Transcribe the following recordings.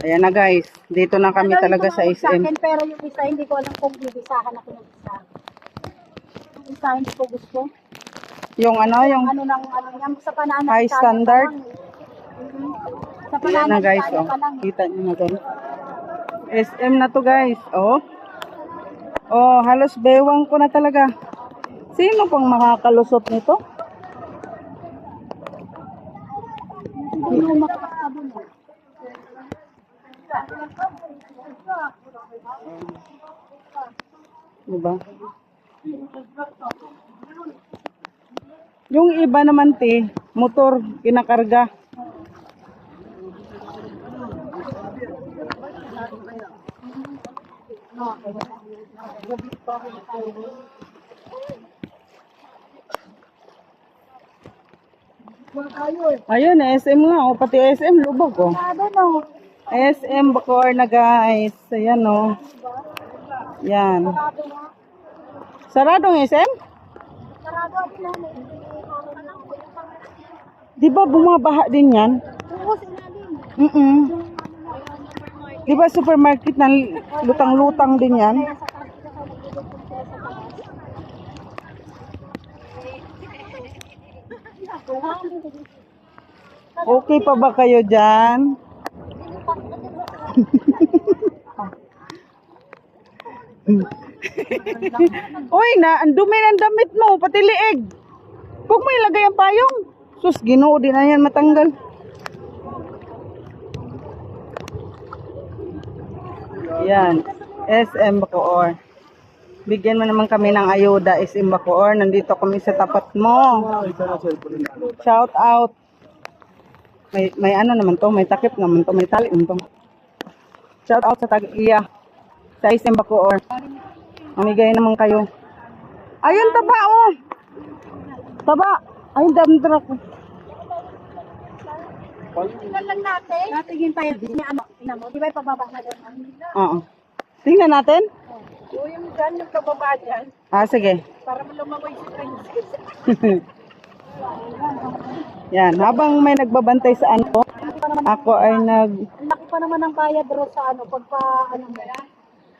Ayan na guys, dito na kami talaga sa Sa SM. akin, pero yung isa, hindi ko alam kung bibisahan ako ng isa. Yung isa, hindi ko gusto. Yung ano, yung Ano nang, ano yan, sa pananag. high standard. Sa Ayan na pananag, guys, oh. pa lang. Kita nyo na guys. SM na to guys, oh. Oh, halos bewang ko na talaga. Sino pang makakalusot nito? Hindi mo makakasabon mo. Diba? Yung iba naman motor, kinakarga. Ayun, SM nga, oh, pati SM lubog, oh. SM Bacoor na guys. Ayan, oh. Yan. Saradong SM? Di ba bumabaha din yan? Di ba supermarket na lutang-lutang din yan? Okay pa ba kayo dyan? Uy, ang dumi ng damit mo, pati liig. Huwag mo ilagay ang payong. Sus, Ginoo, di na yan matanggal. Yan, SM Bacoor. Bigyan mo naman kami ng ayuda, SM Bacoor. Nandito kami sa tapat mo. Shout out. May ano naman to, may takip naman to, may tali naman to. Shout out sa Tag-iya. Sa SM Bacoor. Mamigay naman kayo. Ayun, taba, oh. Taba. Ayun, damdrak. Tingnan lang natin. Natingin tayo. Ano, tingnan mo. Di ba pababa na doon? Oo. Tingnan natin. O yung dyan, yung pababa dyan. Ah, sige. Para lumamoy si Princess. Yan, habang may nagbabantay sa ano, ako ay Laki pa naman ang bayad bro sa ano, pagpa, ano mo,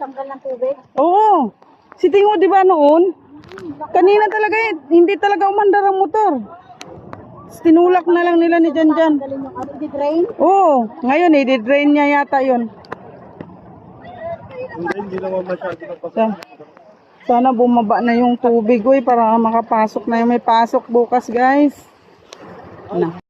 tanggal ng tubig. Oo. Si Tingo, di ba noon? Kanina talaga, hindi talaga umandar ang motor. Tinulak na lang nila ni Janjan. Galing yung ano, di-drain. Oo, ngayon i-drain niya yata yun. Sana bumaba na yung tubig, uy, para makapasok na yung may pasok bukas, guys. Ano?